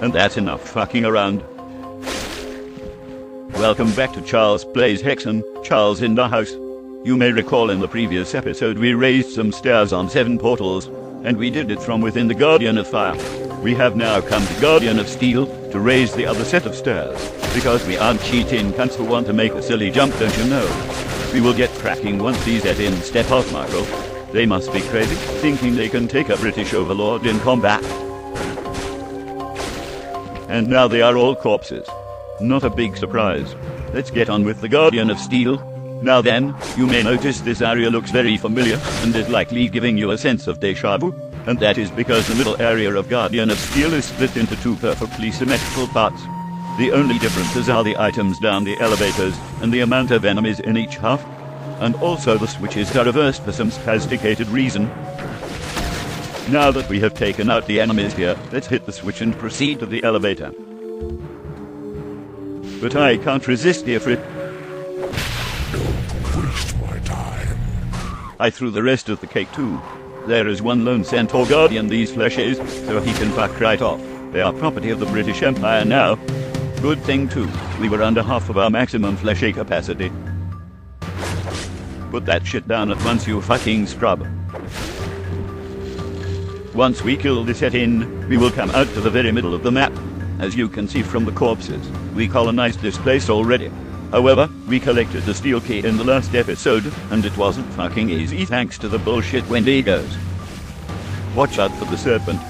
And that's enough fucking around. Welcome back to Charles Plays Hexen, Charles in the house. You may recall in the previous episode we raised some stairs on 7 portals, and we did it from within the Guardian of Fire. We have now come to Guardian of Steel to raise the other set of stairs, because we aren't cheating cunts who want to make a silly jump, don't you know? We will get cracking once these HEXEN step out, Michael. They must be crazy, thinking they can take a British overlord in combat. And now they are all corpses. Not a big surprise. Let's get on with the Guardian of Steel. Now then, you may notice this area looks very familiar, and is likely giving you a sense of déjà vu, and that is because the middle area of Guardian of Steel is split into 2 perfectly symmetrical parts. The only differences are the items down the elevators, and the amount of enemies in each half, and also the switches are reversed for some sophisticated reason. Now that we have taken out the enemies here, let's hit the switch and proceed to the elevator. But I can't resist the ifrit. Don't waste my time. I threw the rest of the cake too. There is one lone centaur guardian these fleshes, so he can fuck right off. They are property of the British Empire now. Good thing too, we were under half of our maximum fleshy capacity. Put that shit down at once, you fucking scrub. Once we kill this HEXEN, we will come out to the very middle of the map. As you can see from the corpses, we colonized this place already. However, we collected the steel key in the last episode, and it wasn't fucking easy thanks to the bullshit Wendigos. Watch out for the serpent.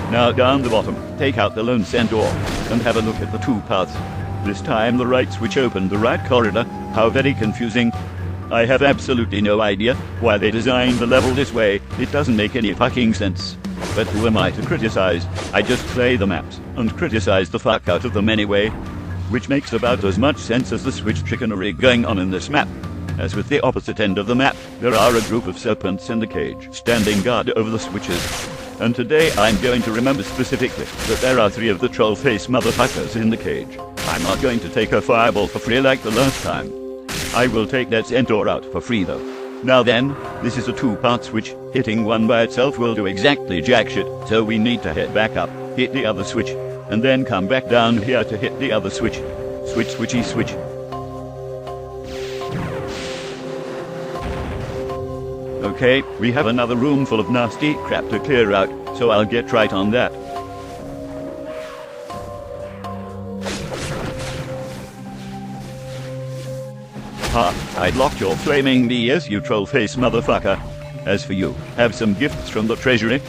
Now down the bottom, take out the lone centaur, and have a look at the 2 paths. This time the right switch opened the right corridor. How very confusing. I have absolutely no idea why they designed the level this way. It doesn't make any fucking sense. But who am I to criticize? I just play the maps, and criticize the fuck out of them anyway. Which makes about as much sense as the switch chicanery going on in this map. As with the opposite end of the map, there are a group of serpents in the cage, standing guard over the switches. And today I'm going to remember specifically that there are 3 of the troll-face motherfuckers in the cage. I'm not going to take a fireball for free like the last time. I will take that centaur out for free though. Now then, this is a 2-part switch. Hitting one by itself will do exactly jack shit, so we need to head back up, hit the other switch, and then come back down here to hit the other switch. Switch, switchy, switch. Okay, we have another room full of nasty crap to clear out, so I'll get right on that. Ha, I'd locked your flaming ears, you troll-face motherfucker. As for you, have some gifts from the treasury.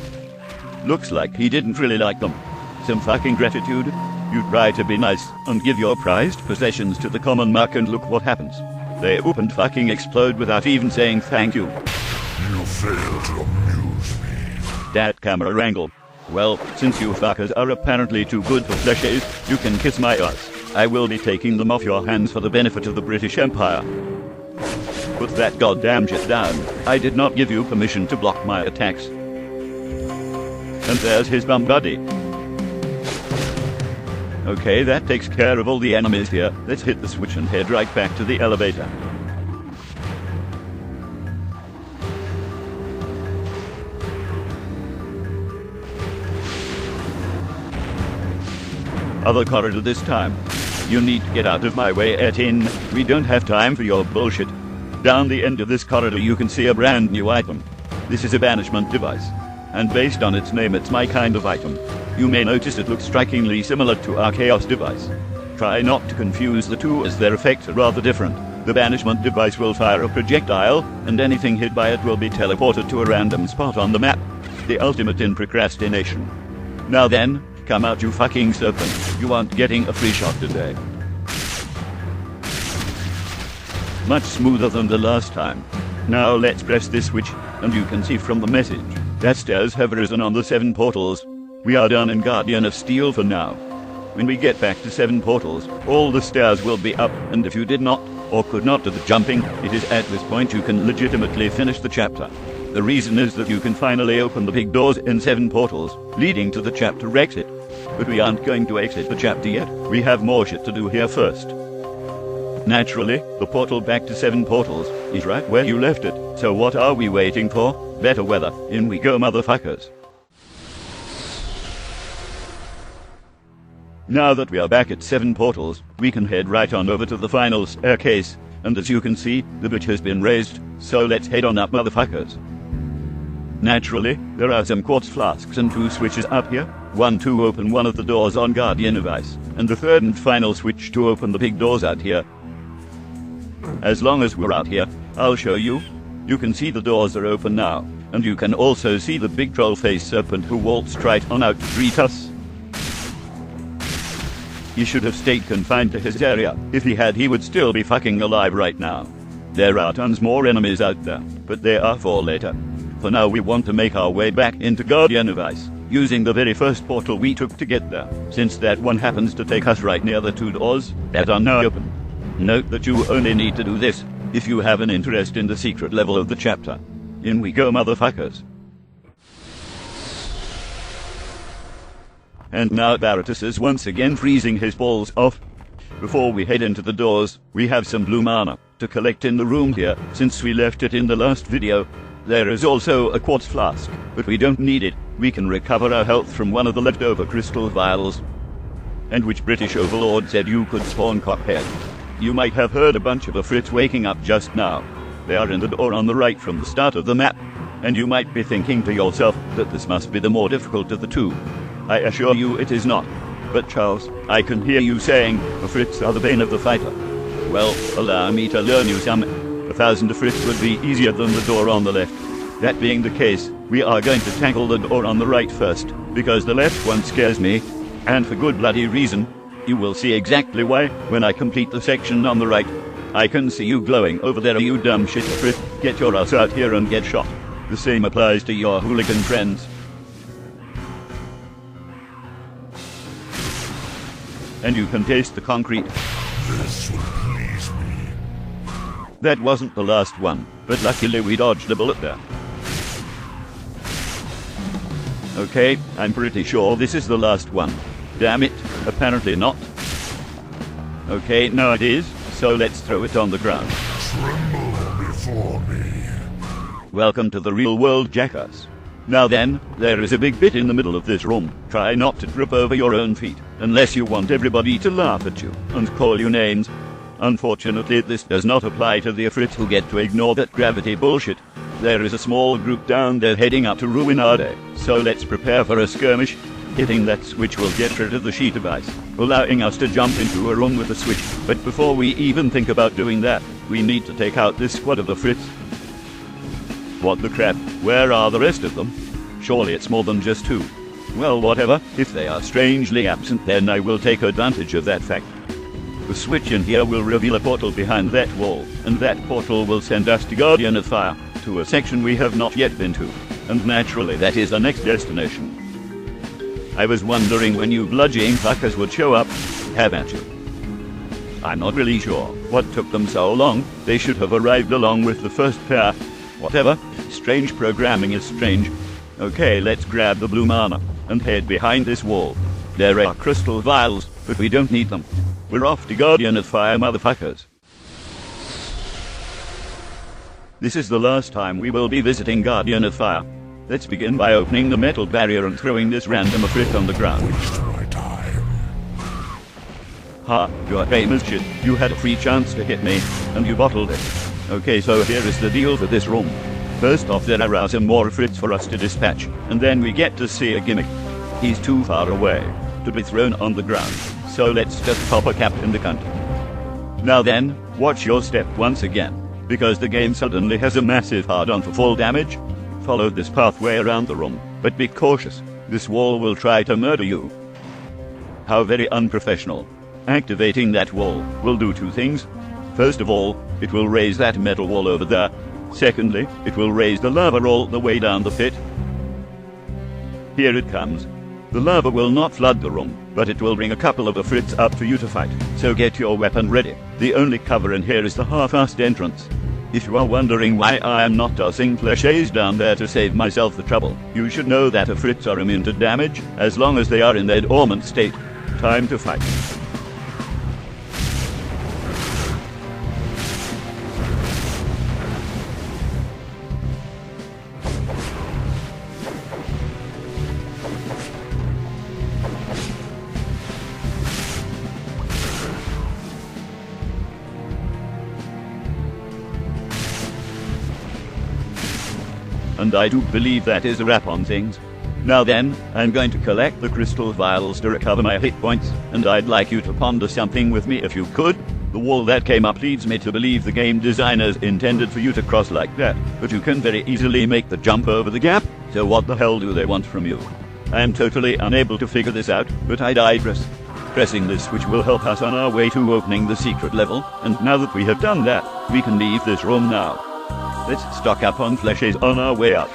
Looks like he didn't really like them. Some fucking gratitude. You try to be nice and give your prized possessions to the common muck, and look what happens. They open fucking explode without even saying thank you. You fail to amuse me. That camera angle. Well, since you fuckers are apparently too good for fleshes, you can kiss my ass. I will be taking them off your hands for the benefit of the British Empire. Put that goddamn shit down. I did not give you permission to block my attacks. And there's his bum buddy. Okay, that takes care of all the enemies here. Let's hit the switch and head right back to the elevator. Other corridor this time. You need to get out of my way, HEXEN. We don't have time for your bullshit. Down the end of this corridor you can see a brand new item. This is a banishment device, and based on its name it's my kind of item. You may notice it looks strikingly similar to our chaos device. Try not to confuse the two, as their effects are rather different. The banishment device will fire a projectile, and anything hit by it will be teleported to a random spot on the map. The ultimate in procrastination. Now then, come out, you fucking serpent. You aren't getting a free shot today. Much smoother than the last time. Now let's press this switch, and you can see from the message that stairs have risen on the 7 portals. We are done in Guardian of Steel for now. When we get back to 7 portals, all the stairs will be up, and if you did not, or could not do the jumping, it is at this point you can legitimately finish the chapter. The reason is that you can finally open the big doors in 7 portals, leading to the chapter exit. But we aren't going to exit the chapter yet. We have more shit to do here first. Naturally, the portal back to 7 portals is right where you left it, so what are we waiting for? Better weather, in we go, motherfuckers. Now that we are back at 7 portals, we can head right on over to the final staircase, and as you can see, the bridge has been raised, so let's head on up, motherfuckers. Naturally, there are some quartz flasks and 2 switches up here, one to open one of the doors on Guardian of Ice, and the third and final switch to open the big doors out here. As long as we're out here, I'll show you. You can see the doors are open now, and you can also see the big troll-faced serpent who waltzed right on out to greet us. He should have stayed confined to his area. If he had, he would still be fucking alive right now. There are tons more enemies out there, but they are for later. For now we want to make our way back into Guardian of Ice, using the very first portal we took to get there, since that one happens to take us right near the 2 doors that are now open. Note that you only need to do this if you have an interest in the secret level of the chapter. In we go, motherfuckers. And now Baratus is once again freezing his balls off. Before we head into the doors, we have some blue mana to collect in the room here, since we left it in the last video. There is also a quartz flask, but we don't need it. We can recover our health from one of the leftover crystal vials. And which British overlord said you could spawn Cophead? You might have heard a bunch of Afrits waking up just now. They are in the door on the right from the start of the map, and you might be thinking to yourself that this must be the more difficult of the 2. I assure you it is not. But Charles, I can hear you saying Afrits are the bane of the fighter. Well, allow me to learn you some. 1,000 Afrits would be easier than the door on the left. That being the case, we are going to tackle the door on the right first, because the left one scares me, and for good bloody reason. You will see exactly why when I complete the section on the right. I can see you glowing over there, you dumb shit Afrit. Get your ass out here and get shot. The same applies to your hooligan friends. And you can taste the concrete. This will please me. That wasn't the last one, but luckily we dodged a bullet there. Okay, I'm pretty sure this is the last one. Damn it, apparently not. Okay, no it is, so let's throw it on the ground. Tremble before me. Welcome to the real world, jackass. Now then, there is a big bit in the middle of this room. Try not to trip over your own feet, unless you want everybody to laugh at you and call you names. Unfortunately, this does not apply to the Afrits who get to ignore that gravity bullshit. There is a small group down there heading up to ruin our day, so let's prepare for a skirmish. Hitting that switch will get rid of the sheet of ice, allowing us to jump into a room with a switch. But before we even think about doing that, we need to take out this squad of Afrits. What the crap? Where are the rest of them? Surely it's more than just 2. Well, whatever. If they are strangely absent, then I will take advantage of that fact. The switch in here will reveal a portal behind that wall, and that portal will send us to Guardian of Fire, to a section we have not yet been to. And naturally that is the next destination. I was wondering when you bludgeoning fuckers would show up, haven't you? I'm not really sure what took them so long. They should have arrived along with the first pair. Whatever, strange programming is strange. Okay, let's grab the blue mana and head behind this wall. There are crystal vials, but we don't need them. We're off to Guardian of Fire, motherfuckers. This is the last time we will be visiting Guardian of Fire. Let's begin by opening the metal barrier and throwing this random Afrit on the ground. Waste my time. Ha, you're famous shit. You had a free chance to hit me, and you bottled it. Okay, so here is the deal for this room. First off, there are some more Afrits for us to dispatch, and then we get to see a gimmick. He's too far away to be thrown on the ground, so let's just pop a cap in the cunt. Now then, watch your step once again, because the game suddenly has a massive hard-on for full damage. Follow this pathway around the room, but be cautious. This wall will try to murder you. How very unprofessional. Activating that wall will do 2 things. First of all, it will raise that metal wall over there. Secondly, it will raise the lava all the way down the pit. Here it comes. The lava will not flood the room, but it will bring a couple of Afrits up for you to fight, so get your weapon ready. The only cover in here is the half-assed entrance. If you are wondering why I am not tossing clichés down there to save myself the trouble, you should know that Afrits are immune to damage as long as they are in their dormant state. Time to fight. and I do believe that is a wrap on things. Now then, I'm going to collect the crystal vials to recover my hit points, and I'd like you to ponder something with me if you could. The wall that came up leads me to believe the game designers intended for you to cross like that, but you can very easily make the jump over the gap, so what the hell do they want from you? I am totally unable to figure this out, but I digress. Pressing this switch will help us on our way to opening the secret level, and now that we have done that, we can leave this room now. Let's stock up on fleshes on our way out.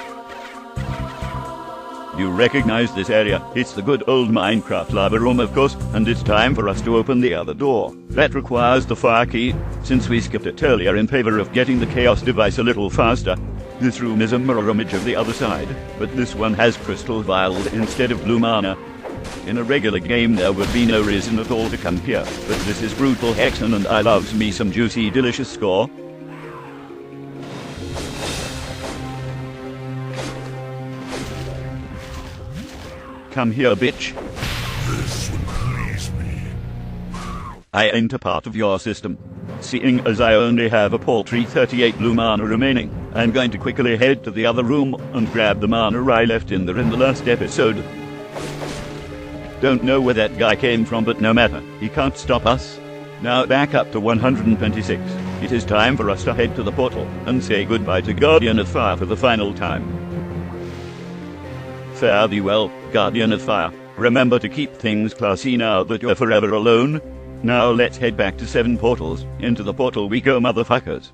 You recognize this area. It's the good old Minecraft lava room, of course, and it's time for us to open the other door. That requires the fire key, since we skipped it earlier in favor of getting the chaos device a little faster. This room is a mirror image of the other side, but this one has crystal vials instead of blue mana. In a regular game there would be no reason at all to come here, but this is brutal HEXEN and I loves me some juicy delicious score. Come here, bitch. This will please me. I ain't a part of your system. Seeing as I only have a paltry 38 blue mana remaining, I'm going to quickly head to the other room and grab the mana I left in there in the last episode. Don't know where that guy came from, but no matter, he can't stop us. Now back up to 126. It is time for us to head to the portal and say goodbye to Guardian of Fire for the final time. Fare thee well, Guardian of Fire. Remember to keep things classy now that you're forever alone. Now let's head back to 7 portals. Into the portal we go, motherfuckers.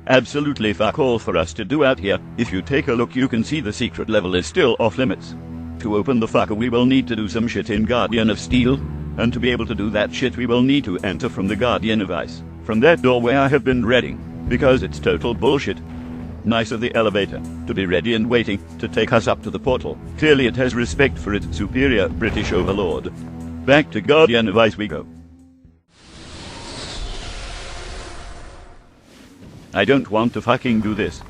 Absolutely fuck all for us to do out here. If you take a look you can see the secret level is still off limits. To open the fucker we will need to do some shit in Guardian of Steel. And to be able to do that shit we will need to enter from the Guardian of Ice. From that doorway I have been dreading. Because it's total bullshit. Nice of the elevator, to be ready and waiting to take us up to the portal. Clearly it has respect for its superior British overlord. Back to Guardian of Ice we go. I don't want to fucking do this.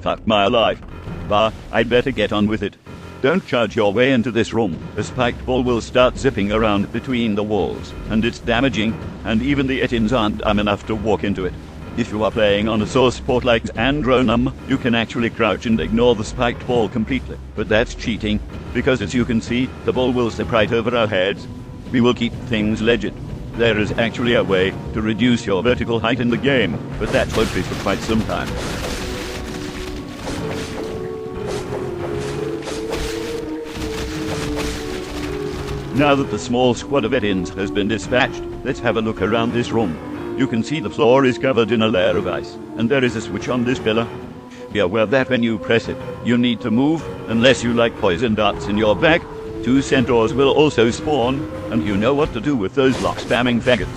Fuck my life. Bah, I'd better get on with it. Don't charge your way into this room. A spiked ball will start zipping around between the walls, and it's damaging, and even the Etins aren't dumb enough to walk into it. If you are playing on a source port like Andronum, you can actually crouch and ignore the spiked ball completely. But that's cheating, because as you can see, the ball will zip right over our heads. We will keep things legit. There is actually a way to reduce your vertical height in the game, but that won't be for quite some time. Now that the small squad of Etins has been dispatched, let's have a look around this room. You can see the floor is covered in a layer of ice, and there is a switch on this pillar. Be aware that when you press it, you need to move, unless you like poison darts in your back. 2 centaurs will also spawn, and you know what to do with those lock-spamming faggots.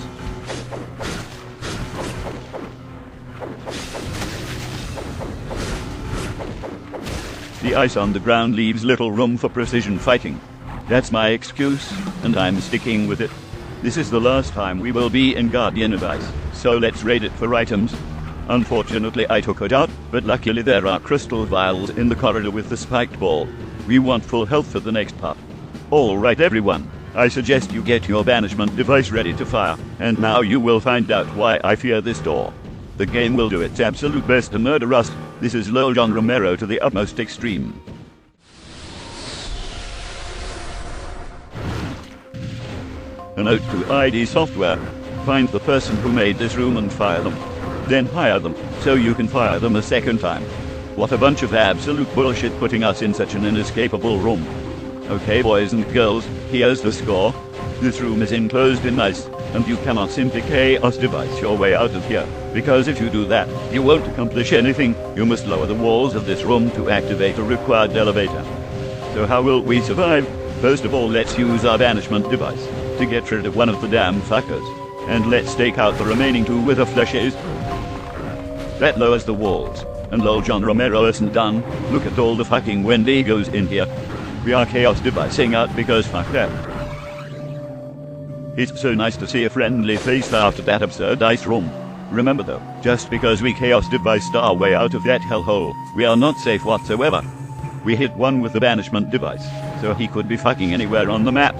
The ice on the ground leaves little room for precision fighting. That's my excuse, and I'm sticking with it. This is the last time we will be in Guardian of Ice, so let's raid it for items. Unfortunately I took it out, but luckily there are crystal vials in the corridor with the spiked ball. We want full health for the next part. Alright everyone, I suggest you get your banishment device ready to fire, and now you will find out why I fear this door. The game will do its absolute best to murder us. This is Lol John Romero to the utmost extreme. A note to ID Software. Find the person who made this room and fire them. Then hire them, so you can fire them a second time. What a bunch of absolute bullshit putting us in such an inescapable room. Okay boys and girls, here's the score. This room is enclosed in ice, and you cannot simply chaos device your way out of here. Because if you do that, you won't accomplish anything. You must lower the walls of this room to activate a required elevator. So how will we survive? First of all, let's use our banishment device to get rid of one of the damn fuckers. And let's take out the remaining 2 with the fleshes. That lowers the walls. And lol John Romero isn't done. Look at all the fucking Wendigos in here. We are chaos devising out because fuck that. It's so nice to see a friendly face after that absurd ice room. Remember though, just because we chaos devised our way out of that hellhole, we are not safe whatsoever. We hit one with the banishment device, so he could be fucking anywhere on the map.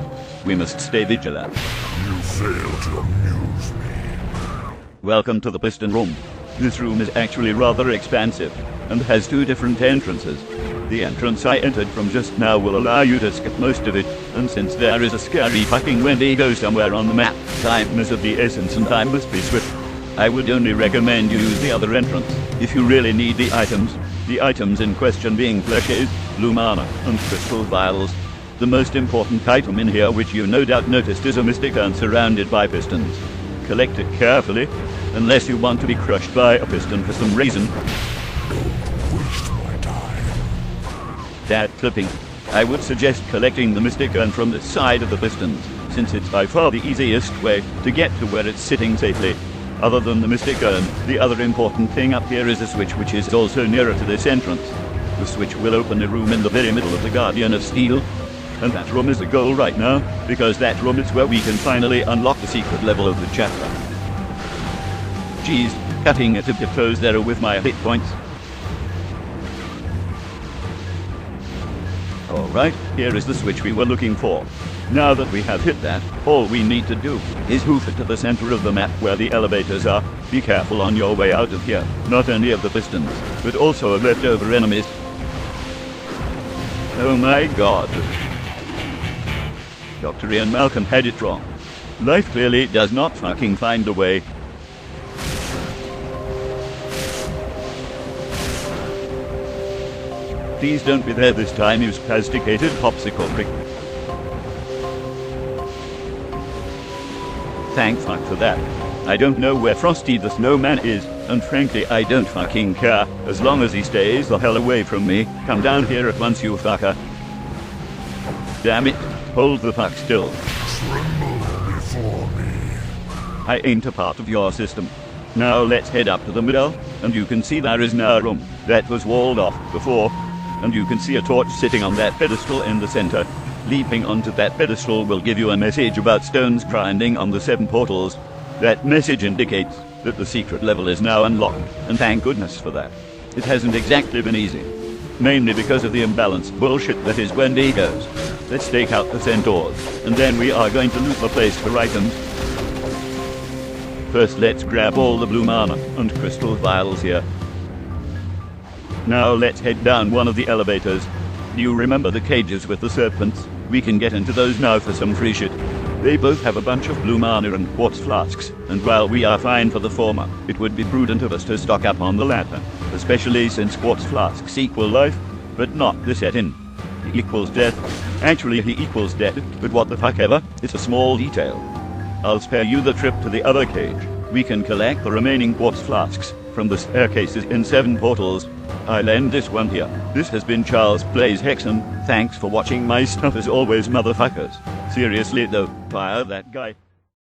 We must stay vigilant. You fail to amuse me. Welcome to the piston room. This room is actually rather expansive, and has 2 different entrances. The entrance I entered from just now will allow you to skip most of it, and since there is a scary fucking Wendigo somewhere on the map, time is of the essence and I must be swift. I would only recommend you use the other entrance, if you really need the items in question being fleshes, blue mana, and crystal vials. The most important item in here, which you no doubt noticed, is a mystic urn surrounded by pistons. Collect it carefully, unless you want to be crushed by a piston for some reason. Waste my time. That clipping. I would suggest collecting the mystic urn from the side of the pistons, since it's by far the easiest way to get to where it's sitting safely. Other than the mystic urn, the other important thing up here is a switch which is also nearer to this entrance. The switch will open a room in the very middle of the Guardian of Steel. And that room is the goal right now, because that room is where we can finally unlock the secret level of the chapter. Geez, cutting it a bit close there with my hit points. Alright, here is the switch we were looking for. Now that we have hit that, all we need to do is hoof it to the center of the map where the elevators are. Be careful on your way out of here, not only of the pistons, but also of leftover enemies. Oh my god. Dr. Ian Malcolm had it wrong. Life clearly does not fucking find a way. Please don't be there this time, you spasticated popsicle prick. Thank fuck for that. I don't know where Frosty the Snowman is, and frankly I don't fucking care, as long as he stays the hell away from me. Come down here at once, you fucker. Damn it, hold the fuck still. Tremble before me. I ain't a part of your system. Now let's head up to the middle, and you can see there is now a room that was walled off before, and you can see a torch sitting on that pedestal in the center. Leaping onto that pedestal will give you a message about stones grinding on the 7 portals. That message indicates that the secret level is now unlocked, and thank goodness for that. It hasn't exactly been easy, mainly because of the imbalanced bullshit that is Wendigos. Let's take out the centaurs, and then we are going to loot the place for items. First, let's grab all the blue mana and crystal vials here. Now let's head down one of the elevators. Do you remember the cages with the serpents? We can get into those now for some free shit. They both have a bunch of blue mana and quartz flasks, and while we are fine for the former, it would be prudent of us to stock up on the latter, especially since quartz flasks equal life, but not the set-in. He equals death. Actually, he equals dead, but what the fuck ever, it's a small detail. I'll spare you the trip to the other cage. We can collect the remaining quartz flasks from the staircases in 7 portals. I'll end this one here. This has been Charles Plays HEXEN. Thanks for watching my stuff as always, motherfuckers. Seriously though, fire that guy.